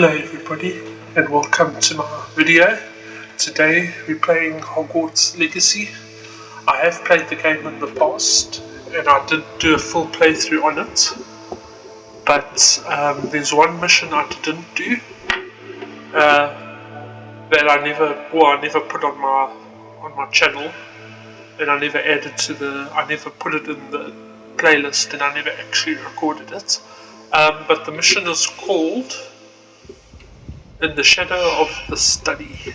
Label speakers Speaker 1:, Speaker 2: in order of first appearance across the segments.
Speaker 1: Hello everybody and welcome to my video. Today we're playing Hogwarts Legacy. I have played the game in the past and I did do a full playthrough on it, but there's one mission I didn't do that I never put on my channel, and I never put it in the playlist, and I never actually recorded it. But the mission is called In the Shadow of the Study.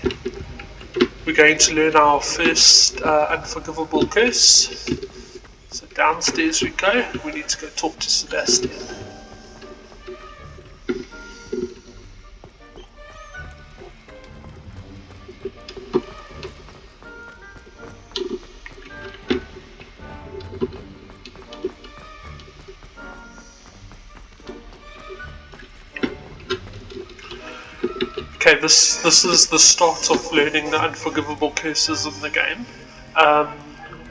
Speaker 1: We're going to learn our first unforgivable curse. So downstairs we go. We need to go talk to Sebastian. Okay, this is the start of learning the unforgivable curses in the game.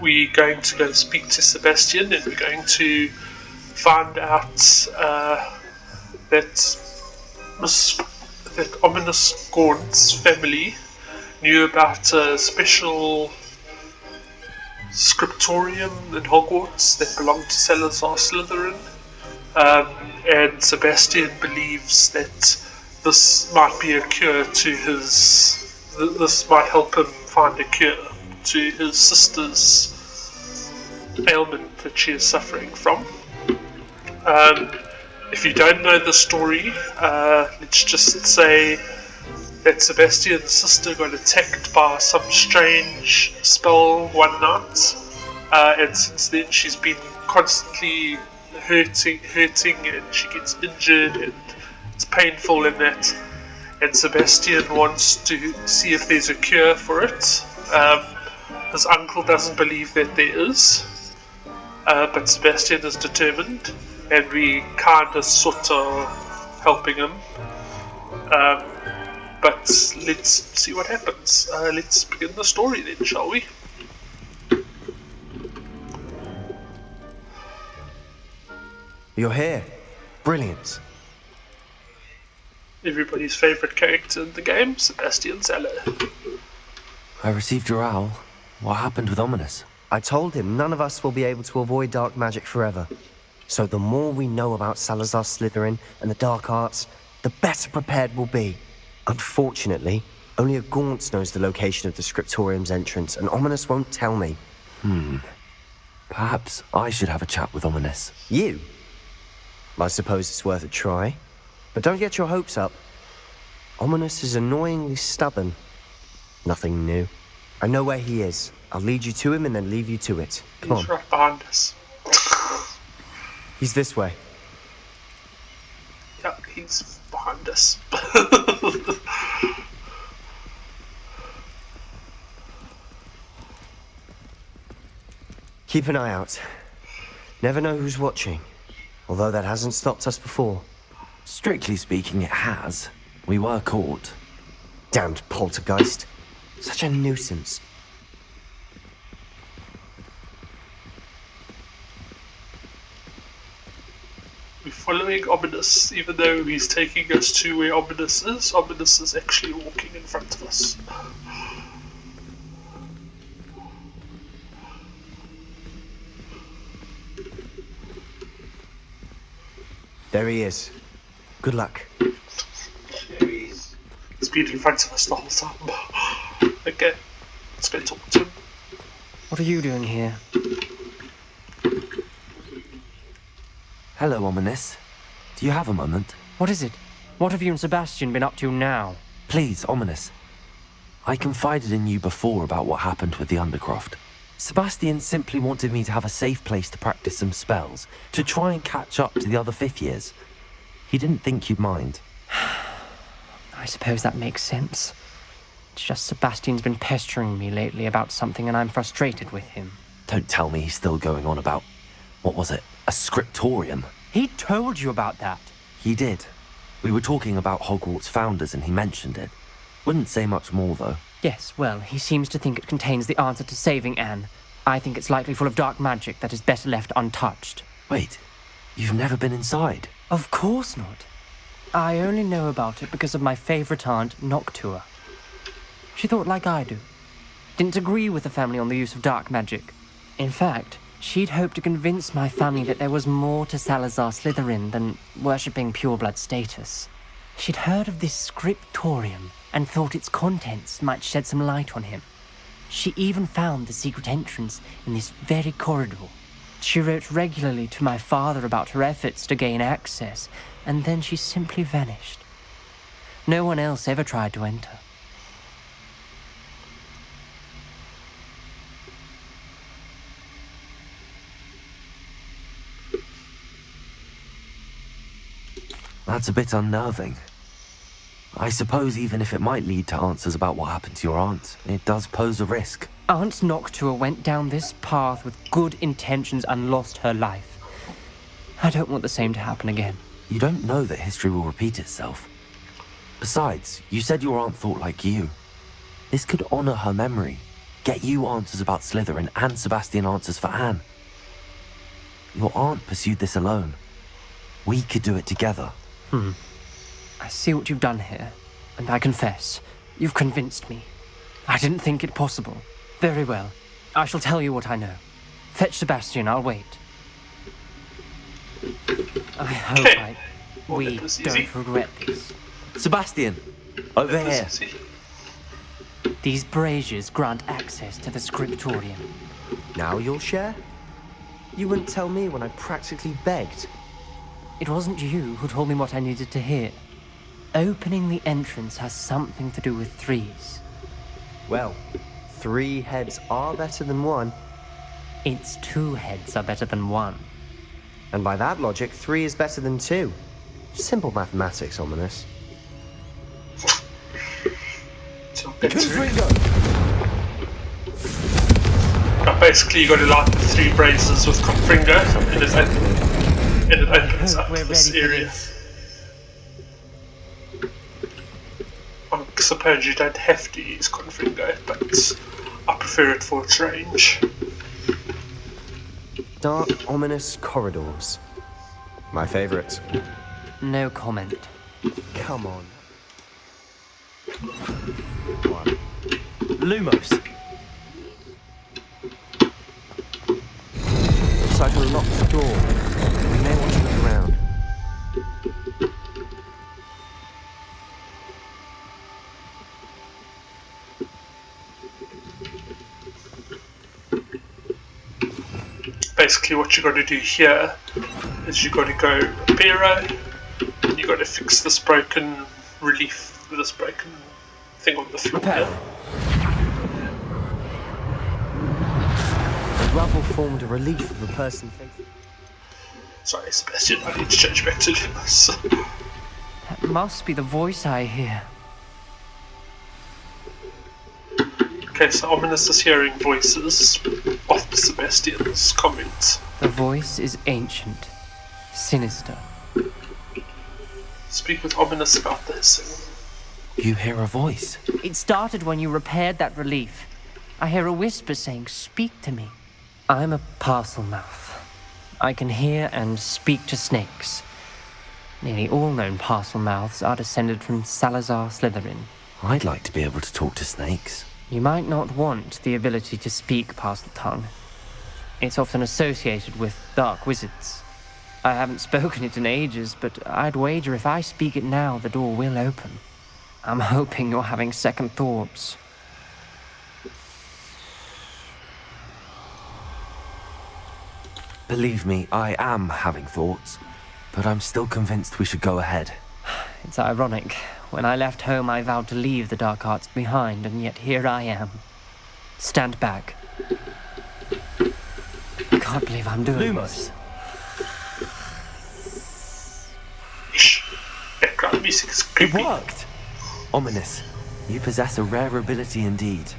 Speaker 1: We're going to go speak to Sebastian, and we're going to find out that ominous Gaunt's family knew about a special scriptorium in Hogwarts that belonged to Salazar Slytherin, and Sebastian believes that this might be a cure to this might help him find a cure to his sister's ailment that she is suffering from. If you don't know the story, let's just say that Sebastian's sister got attacked by some strange spell one night, and since then she's been constantly hurting, and she gets injured, and it's painful in that, and Sebastian wants to see if there's a cure for it. His uncle doesn't believe that there is, but Sebastian is determined, and we kind of sort of helping him. But let's see what happens. Let's begin the story then, shall we?
Speaker 2: You're here. Brilliant.
Speaker 1: Everybody's favourite character in the game, Sebastian Sallow.
Speaker 2: I received your owl. What happened with Ominous? I told him none of us will be able to avoid dark magic forever. So the more we know about Salazar Slytherin and the dark arts, the better prepared we'll be. Unfortunately, only a Gaunt knows the location of the scriptorium's entrance, and Ominous won't tell me.
Speaker 3: Perhaps I should have a chat with Ominous.
Speaker 2: You? I suppose it's worth a try. But don't get your hopes up. Ominous is annoyingly stubborn. Nothing new. I know where he is. I'll lead you to him and then leave you to it. Come on.
Speaker 1: He's right behind us.
Speaker 2: He's this way.
Speaker 1: Yeah, he's behind us.
Speaker 2: Keep an eye out. Never know who's watching. Although that hasn't stopped us before.
Speaker 3: Strictly speaking, it has. We were caught.
Speaker 2: Damned poltergeist. Such a nuisance.
Speaker 1: We're following Ominous, even though he's taking us to where Ominous is. Ominous is actually walking in front of us.
Speaker 2: There he is. Good luck.
Speaker 1: He's been in front of us the whole time. Okay, let's go talk to him.
Speaker 4: What are you doing here?
Speaker 3: Hello, Ominous. Do you have a moment?
Speaker 4: What is it? What have you and Sebastian been up to now?
Speaker 3: Please, Ominous. I confided in you before about what happened with the Undercroft. Sebastian simply wanted me to have a safe place to practice some spells, to try and catch up to the other fifth years. He didn't think you'd mind.
Speaker 4: I suppose that makes sense. It's just Sebastian's been pestering me lately about something, and I'm frustrated with him.
Speaker 3: Don't tell me he's still going on about, what was it, a scriptorium?
Speaker 4: He told you about that?
Speaker 3: He did. We were talking about Hogwarts founders and he mentioned it. Wouldn't say much more though.
Speaker 4: Yes, well, he seems to think it contains the answer to saving Anne. I think it's likely full of dark magic that is better left untouched.
Speaker 3: Wait, you've never been inside?
Speaker 4: Of course not. I only know about it because of my favorite aunt, Noctua. She thought like I do. Didn't agree with the family on the use of dark magic. In fact, she'd hoped to convince my family that there was more to Salazar Slytherin than worshipping pureblood status. She'd heard of this scriptorium and thought its contents might shed some light on him. She even found the secret entrance in this very corridor. She wrote regularly to my father about her efforts to gain access, and then she simply vanished. No one else ever tried to enter.
Speaker 3: That's a bit unnerving. I suppose even if it might lead to answers about what happened to your aunt, it does pose a risk.
Speaker 4: Aunt Noctua went down this path with good intentions and lost her life. I don't want the same to happen again.
Speaker 3: You don't know that history will repeat itself. Besides, you said your aunt thought like you. This could honor her memory, get you answers about Slytherin and Sebastian answers for Anne. Your aunt pursued this alone. We could do it together.
Speaker 4: I see what you've done here, and I confess, you've convinced me. I didn't think it possible. Very well. I shall tell you what I know. Fetch Sebastian, I'll wait. I hope we don't regret this.
Speaker 3: Sebastian! Over here!
Speaker 4: These braziers grant access to the scriptorium.
Speaker 2: Now you'll share? You wouldn't tell me when I practically begged.
Speaker 4: It wasn't you who told me what I needed to hear. Opening the entrance has something to do with threes.
Speaker 2: Well, 3 heads are better than 1.
Speaker 4: Its 2 heads are better than 1.
Speaker 2: And by that logic, 3 is better than 2. Simple mathematics, Ominous.
Speaker 1: Basically, you got to light the 3 braziers with Confringo, and it opens up this area. I suppose you don't have to use Confringo, but I prefer it for its range.
Speaker 2: Dark, ominous corridors. My favorite.
Speaker 4: No comment.
Speaker 2: Come on.
Speaker 3: Lumos!
Speaker 2: Looks like a locked door. We may want to look around.
Speaker 1: Basically, what you got to do here is you got to go Pero, and you got to fix this broken relief, this broken thing on the floor.
Speaker 2: The rubble formed a relief of a person facing.
Speaker 1: Sorry, Sebastian, I need to change back to Lumos.
Speaker 4: That must be the voice I hear.
Speaker 1: Okay, so Ominous is hearing voices after Sebastian's comments.
Speaker 4: The voice is ancient, sinister.
Speaker 1: Speak with Ominous about this.
Speaker 3: You hear a voice.
Speaker 4: It started when you repaired that relief. I hear a whisper saying, "Speak to me." I'm a parcel mouth. I can hear and speak to snakes. Nearly all known parcel mouths are descended from Salazar Slytherin.
Speaker 3: I'd like to be able to talk to snakes.
Speaker 4: You might not want the ability to speak parcel tongue. It's often associated with dark wizards. I haven't spoken it in ages, but I'd wager if I speak it now, the door will open. I'm hoping you're having second thoughts.
Speaker 3: Believe me, I am having thoughts, but I'm still convinced we should go ahead.
Speaker 4: It's ironic. When I left home, I vowed to leave the dark arts behind, and yet here I am. Stand back. I can't believe I'm doing this.
Speaker 1: Background music is
Speaker 3: It
Speaker 1: creepy.
Speaker 3: worked! Ominous, you possess a rare ability indeed.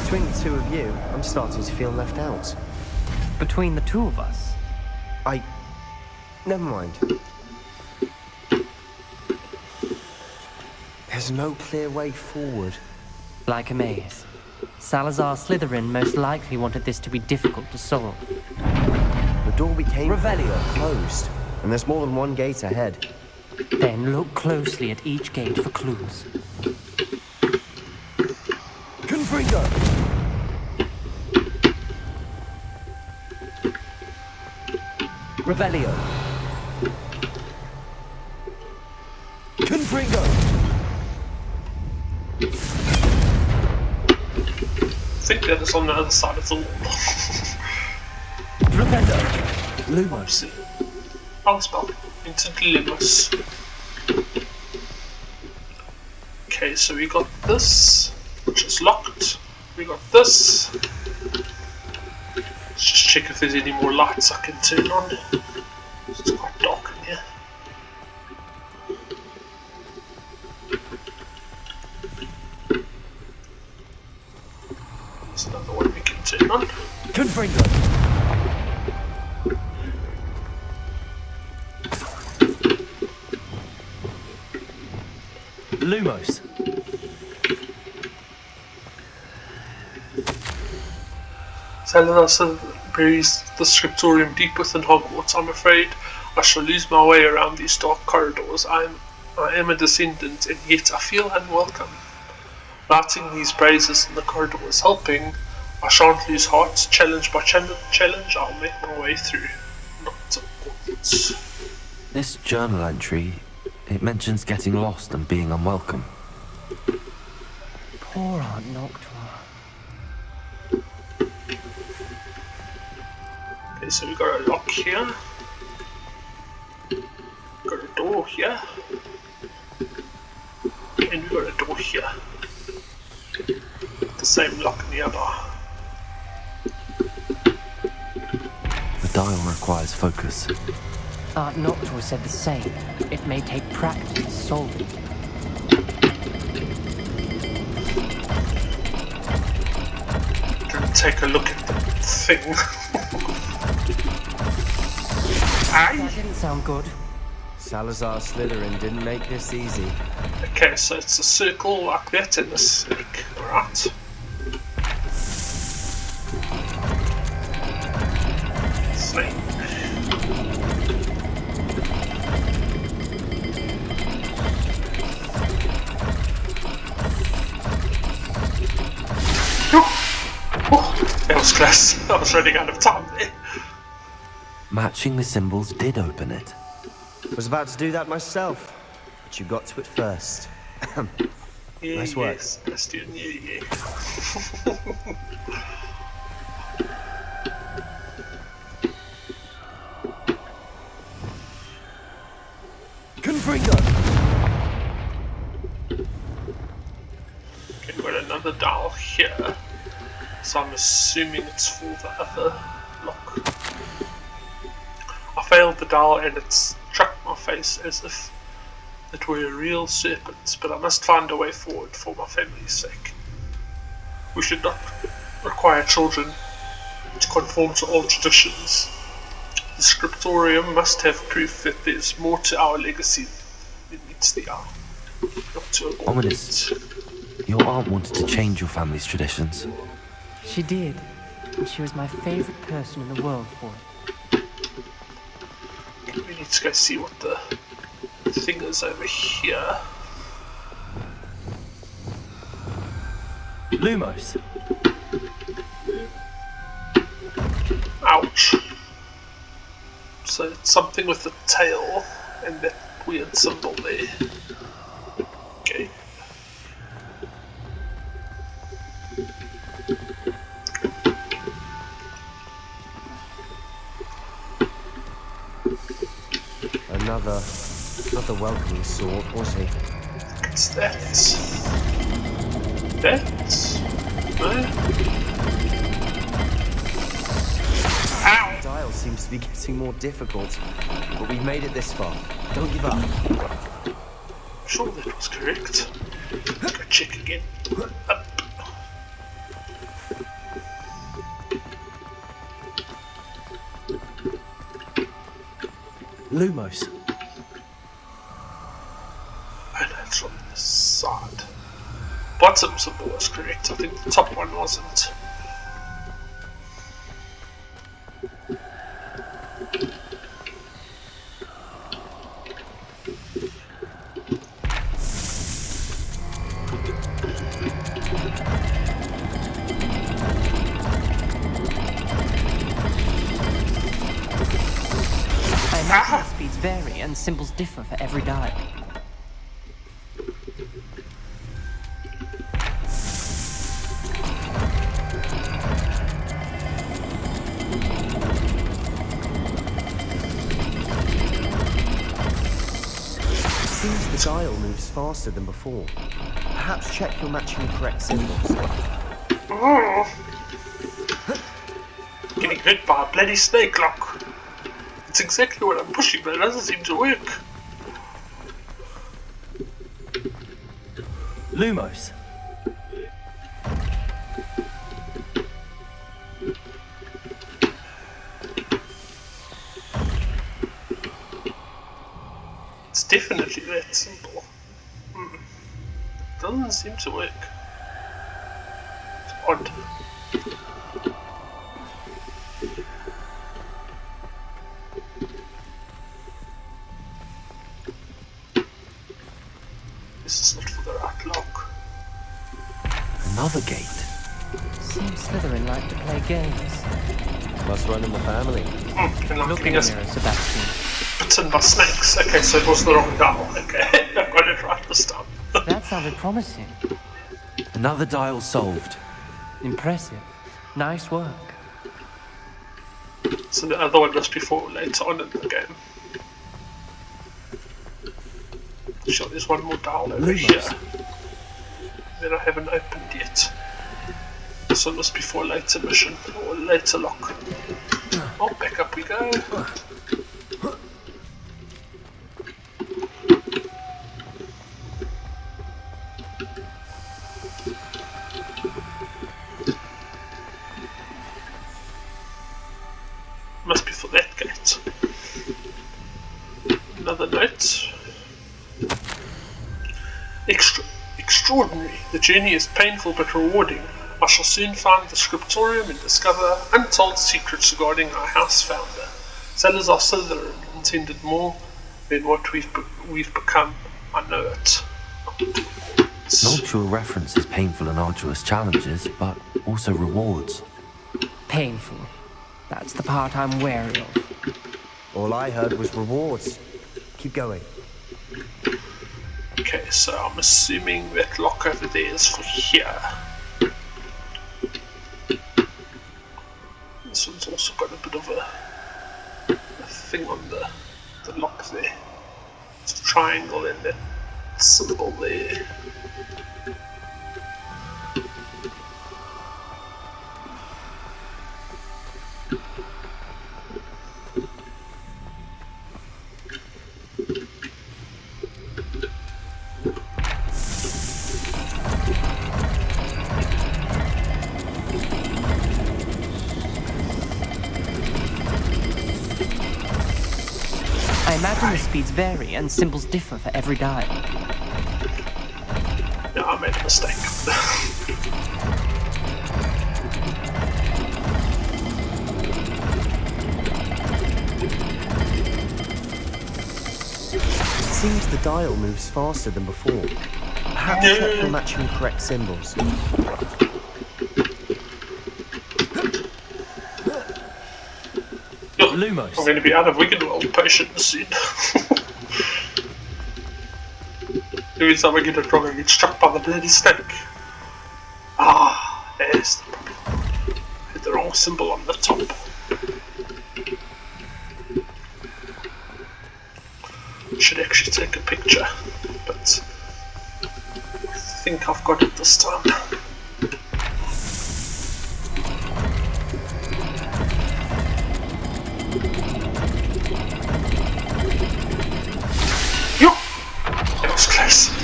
Speaker 2: Between the 2 of you, I'm starting to feel left out.
Speaker 4: Between the 2 of us?
Speaker 2: Never mind. There's no clear way forward.
Speaker 4: Like a maze. Salazar Slytherin most likely wanted this to be difficult to solve.
Speaker 2: The door we came
Speaker 3: Revelio.
Speaker 2: closed, and there's more than one gate ahead.
Speaker 4: Then look closely at each gate for clues.
Speaker 2: Confringo! Revelio! Confringo!
Speaker 1: I think that is on the other side of the wall.
Speaker 2: Rependo! Lumos!
Speaker 1: Wrong spell. Into Lumos. Okay, so we got this, which is locked. We got this. Let's just check if there's any more lights I can turn on. It's quite dark in here. There's another one we can turn on.
Speaker 2: Confringo! Lumos!
Speaker 1: Salazar buries the scriptorium deep within Hogwarts. I'm afraid I shall lose my way around these dark corridors. I am a descendant, and yet I feel unwelcome. Writing these phrases in the corridor is helping. I shan't lose heart. Challenge by challenge, I'll make my way through. Not Hogwarts.
Speaker 3: This journal entry, it mentions getting lost and being unwelcome.
Speaker 4: Poor Aunt Noctua.
Speaker 1: Okay, so we got a lock here. Got a door here. And we got a door here. The same lock in the other.
Speaker 3: The dial requires focus.
Speaker 4: Aunt Noctua said the same. It may take practice to solve it.
Speaker 1: Gonna take a look at the thing. Aye.
Speaker 4: That didn't sound good.
Speaker 2: Salazar Slytherin didn't make this easy.
Speaker 1: Okay, so it's a circle like that and a snake. Alright. Snake. That was close. I was running out of time there.
Speaker 3: Matching the symbols did open it.
Speaker 2: Was about to do that myself, but you got to it first.
Speaker 1: Yeah,
Speaker 2: Nice work.
Speaker 1: yes, Bastion, yeah.
Speaker 2: Confringo!
Speaker 1: Okay, we've got another dial here. So I'm assuming it's for the other lock. I failed the dial and it struck my face as if it were a real serpent, but I must find a way forward for my family's sake. We should not require children to conform to old traditions. The scriptorium must have proof that there's more to our legacy than meets the eye. Not to avoid
Speaker 3: Ominous.
Speaker 1: it.
Speaker 3: Your aunt wanted to change your family's traditions.
Speaker 4: She did. And she was my favorite person in the world for it.
Speaker 1: We need to go see what the thing is over here.
Speaker 2: Lumos!
Speaker 1: Ouch. So it's something with the tail and that weird symbol there. Okay.
Speaker 2: Another welcoming sort, was he?
Speaker 1: What's that? That? No? Ow!
Speaker 2: The dial seems to be getting more difficult, but we've made it this far. Don't give up.
Speaker 1: I'm sure that was correct. Let's go check again. Up.
Speaker 2: Lumos.
Speaker 1: And it's on this side. Bottom symbol was correct. I think the top one wasn't.
Speaker 4: imagine the speeds vary and symbols differ for every dial.
Speaker 2: Seems the dial moves faster than before. Perhaps check you're matching the correct symbols.
Speaker 1: Getting hit by a bloody snake lock. It's exactly what I'm pushing, but it doesn't seem to work.
Speaker 3: Lumos.
Speaker 1: It's definitely that simple. Doesn't seem to work. It's odd. This is not for the right lock.
Speaker 3: Another gate.
Speaker 4: Seems Slytherin like to play games.
Speaker 2: Must run in the family.
Speaker 1: And I'm
Speaker 4: Look in
Speaker 1: getting
Speaker 4: the
Speaker 1: us
Speaker 4: mirror, Sebastian.
Speaker 1: bitten by snakes. Okay, so it was the wrong dial. Okay, I got it right this time.
Speaker 4: That sounded promising.
Speaker 3: Another dial solved.
Speaker 4: Impressive. Nice work.
Speaker 1: So the other one must be for later on in the game. Sure, there's one more dial over here that I haven't opened yet. This one must be for a later mission or a later lock. Oh, back up we go. Must be for that gate. Another note. Extraordinary. The journey is painful but rewarding. I shall soon find the scriptorium and discover untold secrets regarding our house founder. Salazar Slytherin intended more than what we've become. I know it.
Speaker 3: Noctua references painful and arduous challenges, but also rewards.
Speaker 4: Painful. That's the part I'm wary of.
Speaker 2: All I heard was rewards. Keep going.
Speaker 1: Okay, so I'm assuming that lock over there is for here. This one's also got a bit of a thing on the lock there. It's a triangle and that symbol there.
Speaker 4: I imagine the speeds vary and symbols differ for every dial.
Speaker 1: No, I made a mistake.
Speaker 2: It seems the dial moves faster than before. Perhaps check you're matching the correct symbols.
Speaker 3: Lumos.
Speaker 1: I'm going to be out of Wiggenweld potions soon. Every time I get it wrong, I get struck by the bloody snake. Ah, there's the problem. I had the wrong symbol on the top. Should actually take a picture, but I think I've got it this time.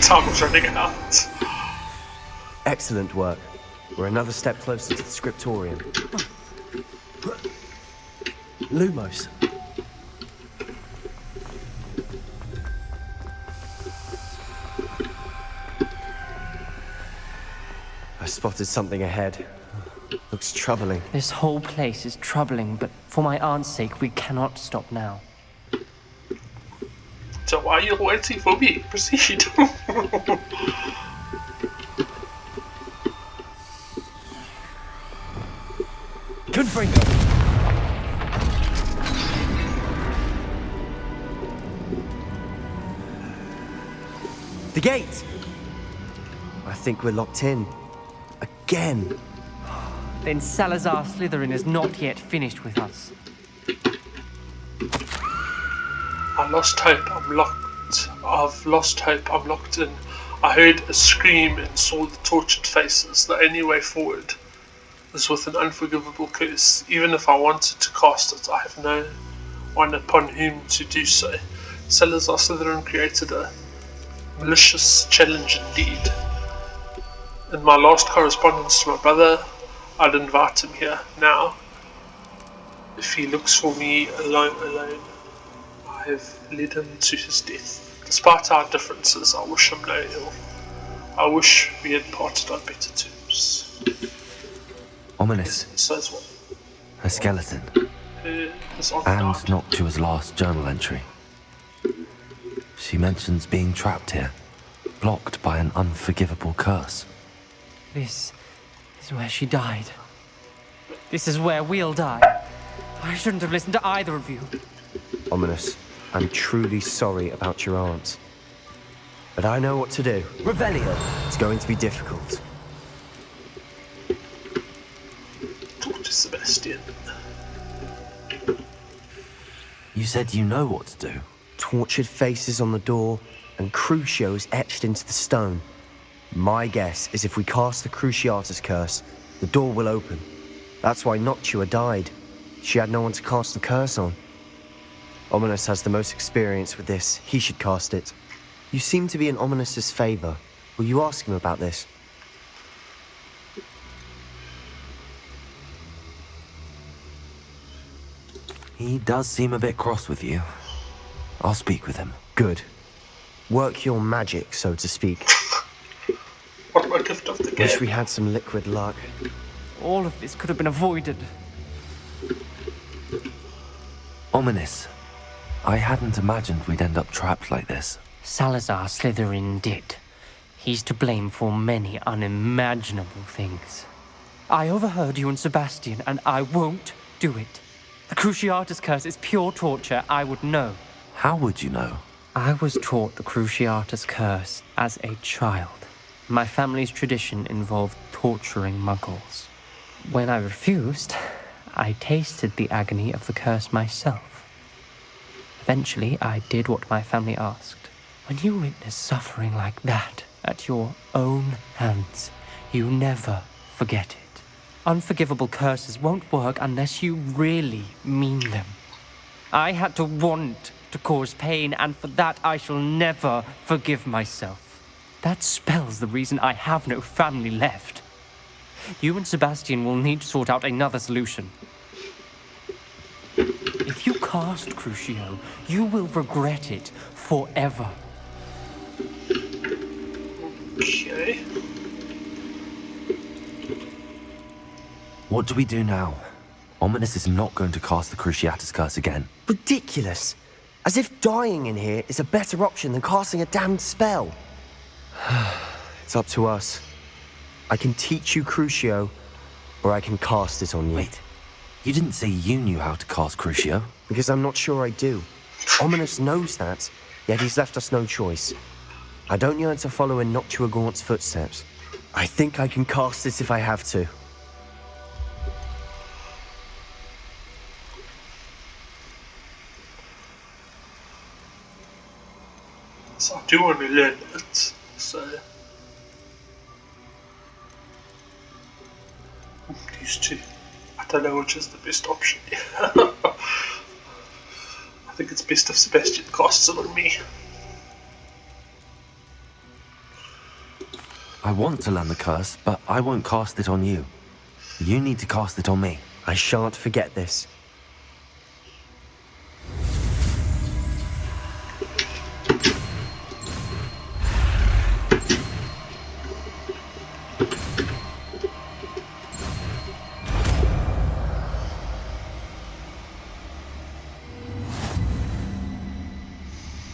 Speaker 1: Time was running out.
Speaker 2: Excellent work. We're another step closer to the scriptorium.
Speaker 3: Lumos.
Speaker 2: I spotted something ahead. Looks troubling.
Speaker 4: This whole place is troubling, but for my aunt's sake, we cannot stop now.
Speaker 1: So why are you waiting for me? Proceed.
Speaker 2: The gate! I think we're locked in. Again.
Speaker 4: Then Salazar Slytherin is not yet finished with us.
Speaker 1: I lost hope, I'm locked. I've lost hope, I'm locked in. I heard a scream and saw the tortured faces. The only way forward is with an unforgivable curse. Even if I wanted to cast it, I have no one upon whom to do so. Salazar Slytherin created a malicious challenge indeed. In my last correspondence to my brother, I'd invite him here. Now, if he looks for me alone, I have led him to his death. Despite our differences, I wish him no ill. I wish we had parted on better terms.
Speaker 3: Ominous.
Speaker 1: So as well.
Speaker 3: A skeleton.
Speaker 1: Is on
Speaker 3: And
Speaker 1: guard.
Speaker 3: Noctua's last journal entry. She mentions being trapped here, blocked by an unforgivable curse.
Speaker 4: This is where she died. This is where we'll die. I shouldn't have listened to either of you.
Speaker 2: Ominous, I'm truly sorry about your aunt. But I know what to do. Revelio! It's going to be difficult.
Speaker 1: Talk to Sebastian.
Speaker 3: You said you know what to do.
Speaker 2: Tortured faces on the door, and Crucios etched into the stone. My guess is if we cast the Cruciatus curse, the door will open. That's why Noctua died. She had no one to cast the curse on. Ominous has the most experience with this. He should cast it. You seem to be in Ominous's favor. Will you ask him about this?
Speaker 3: He does seem a bit cross with you. I'll speak with him.
Speaker 2: Good. Work your magic, so to speak.
Speaker 1: What my gift of the game?
Speaker 2: Wish we had some liquid luck.
Speaker 4: All of this could have been avoided.
Speaker 3: Ominous. I hadn't imagined we'd end up trapped like this.
Speaker 4: Salazar Slytherin did. He's to blame for many unimaginable things. I overheard you and Sebastian, and I won't do it. The Cruciatus curse is pure torture, I would know.
Speaker 3: How would you know?
Speaker 4: I was taught the Cruciatus curse as a child. My family's tradition involved torturing muggles. When I refused, I tasted the agony of the curse myself. Eventually, I did what my family asked. When you witness suffering like that at your own hands, you never forget it. Unforgivable curses won't work unless you really mean them. I had to want to cause pain, and for that I shall never forgive myself. That spell's the reason I have no family left. You and Sebastian will need to sort out another solution. If you cast Crucio, you will regret it forever.
Speaker 1: Okay.
Speaker 3: What do we do now? Ominous is not going to cast the Cruciatus curse again.
Speaker 2: Ridiculous. As if dying in here is a better option than casting a damned spell. It's up to us. I can teach you Crucio, or I can cast it on you.
Speaker 3: Wait, you didn't say you knew how to cast Crucio?
Speaker 2: Because I'm not sure I do. Ominous knows that, yet he's left us no choice. I don't yearn to follow in Noctua Gaunt's footsteps. I think I can cast it if I have to.
Speaker 1: So I do want to learn it, so these two. I don't know which is the best option. I think it's best if Sebastian casts it on me.
Speaker 3: I want to learn the curse, but I won't cast it on you. You need to cast it on me.
Speaker 2: I shan't forget this.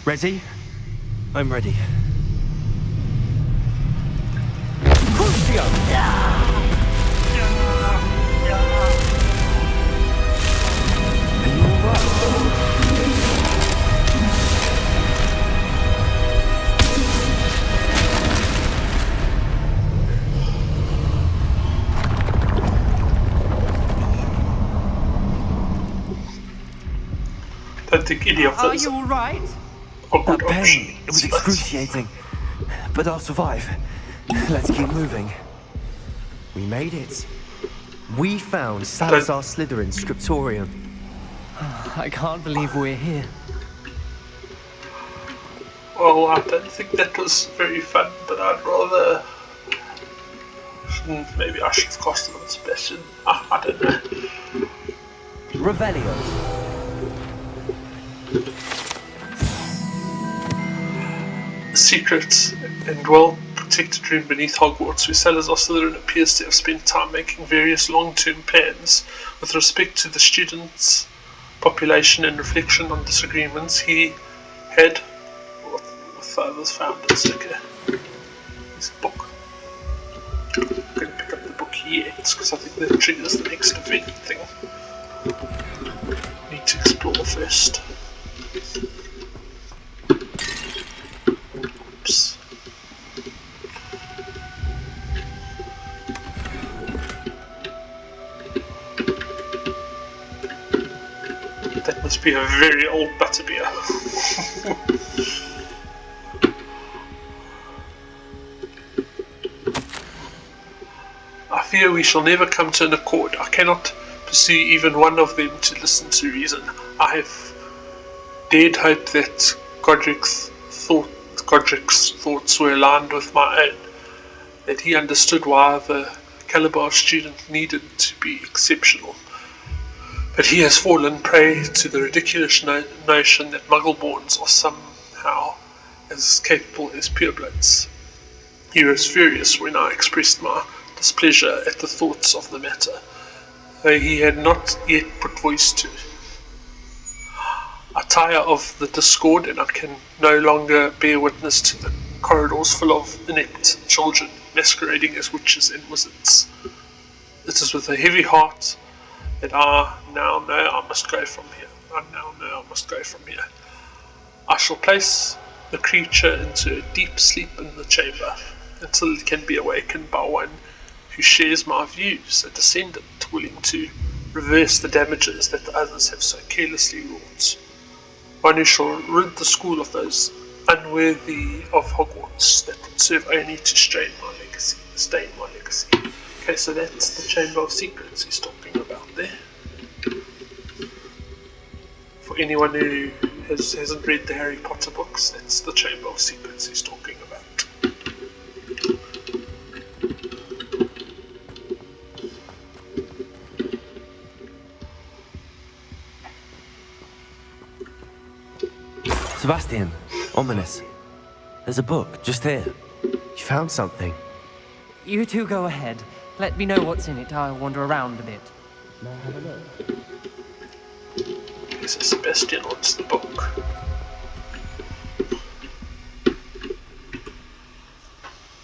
Speaker 2: Ready? I'm ready.
Speaker 1: don't think any of
Speaker 4: Are
Speaker 1: those
Speaker 4: you all right?
Speaker 1: are good
Speaker 3: That pain,
Speaker 1: options.
Speaker 3: it was
Speaker 1: but-
Speaker 3: excruciating. But I'll survive. Let's keep moving.
Speaker 2: We made it. We found Salazar Slytherin's scriptorium.
Speaker 4: I can't believe we're here.
Speaker 1: Well, I don't think that was very fun, but I'd rather. Maybe I should have cast it on Sebastian. I don't know.
Speaker 2: Revelio.
Speaker 1: A secret and well-protected room beneath Hogwarts, where Salazar Slytherin appears to have spent time making various long-term plans with respect to the students' population and reflection on disagreements he had with others founders. Okay, there's a book. I'm going to pick up the book yet, because I think that triggers the next event thing. Need to explore first. Oops. That must be a very old butterbeer. I fear we shall never come to an accord. I cannot pursue even one of them to listen to reason. I have dared hope that Godric's thoughts were aligned with my own, that he understood why the caliber of student needed to be exceptional. But he has fallen prey to the ridiculous notion that Muggleborns are somehow as capable as purebloods. He was furious when I expressed my displeasure at the thoughts of the matter, though he had not yet put voice to. I tire of the discord, and I can no longer bear witness to the corridors full of inept children masquerading as witches and wizards. It is with a heavy heart that I now know I must go from here. I shall place the creature into a deep sleep in the chamber, until it can be awakened by one who shares my views, a descendant willing to reverse the damages that the others have so carelessly wrought. One who shall rid the school of those unworthy of Hogwarts that would serve only to stain my legacy. Okay, so that's the Chamber of Secrets he's talking about there. For anyone who hasn't read the Harry Potter books, that's the Chamber of Secrets he's talking about.
Speaker 3: Sebastian, ominous. There's a book just here.
Speaker 2: You found something.
Speaker 4: You two go ahead. Let me know what's in it. I'll wander around a bit.
Speaker 1: So Sebastian wants the book.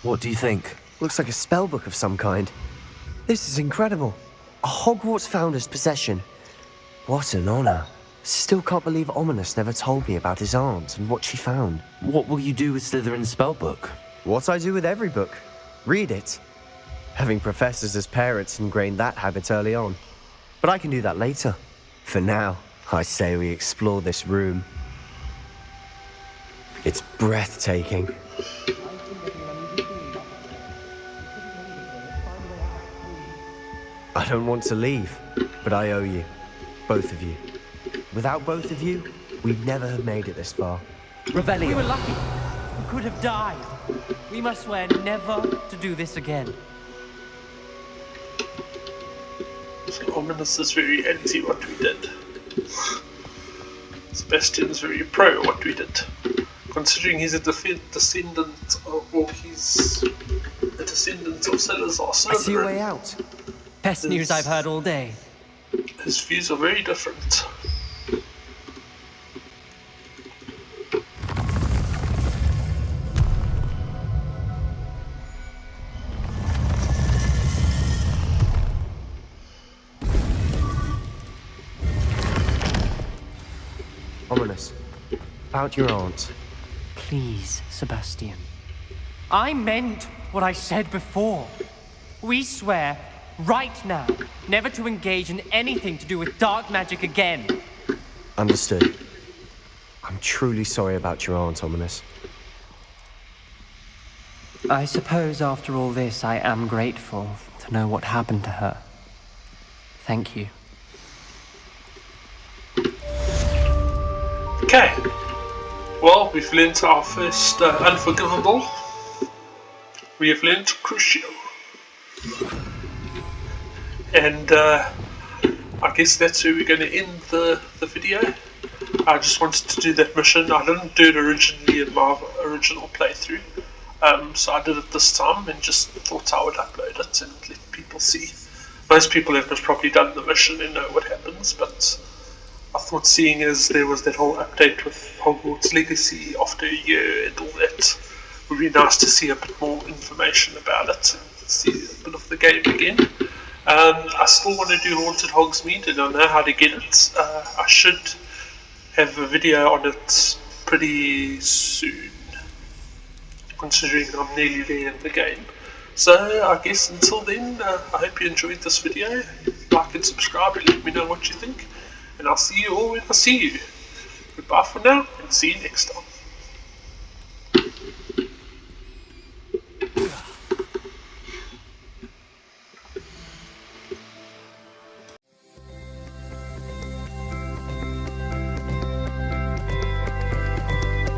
Speaker 3: What do you think?
Speaker 2: Looks like a spell book of some kind. This is incredible. A Hogwarts founder's possession. What an honor. Still can't believe Ominous never told me about his aunt and what she found.
Speaker 3: What will you do with Slytherin's spellbook?
Speaker 2: What I do with every book. Read it. Having professors as parents ingrained that habit early on. But I can do that later. For now, I say we explore this room. It's breathtaking. I don't want to leave, but I owe you. Both of you. Without both of you, we'd never have made it this far.
Speaker 4: Revelio. We were lucky. We could have died. We must swear never to do this again.
Speaker 1: So Ominous is very anti what we did. Sebastian's very pro what we did. Considering he's a descendant of, or he's a descendant of Salazar Slytherin.
Speaker 2: I see a way out.
Speaker 4: Best news I've heard all day.
Speaker 1: His views are very different.
Speaker 2: Ominous. About your aunt.
Speaker 4: Please, Sebastian. I meant what I said before. We swear, right now, never to engage in anything to do with dark magic again.
Speaker 2: Understood. I'm truly sorry about your aunt, Ominous.
Speaker 4: I suppose after all this, I am grateful to know what happened to her. Thank you.
Speaker 1: Okay. Well, we've learned our first unforgivable. We have learned Crucio. And I guess that's where we're going to end the video. I just wanted to do that mission. I didn't do it originally in my original playthrough. So I did it this time and just thought I would upload it and let people see. Most people have most probably done the mission and know what happens, but I thought seeing as there was that whole update with Hogwarts Legacy after a year and all that, it would be nice to see a bit more information about it and see a bit of the game again. I still want to do Haunted Hogsmeade and I know how to get it. I should have a video on it pretty soon, considering I'm nearly there in the game. So I guess until then, I hope you enjoyed this video. Like and subscribe and let me know what you think. And I'll see you all when I see you. Goodbye for now and see you next time.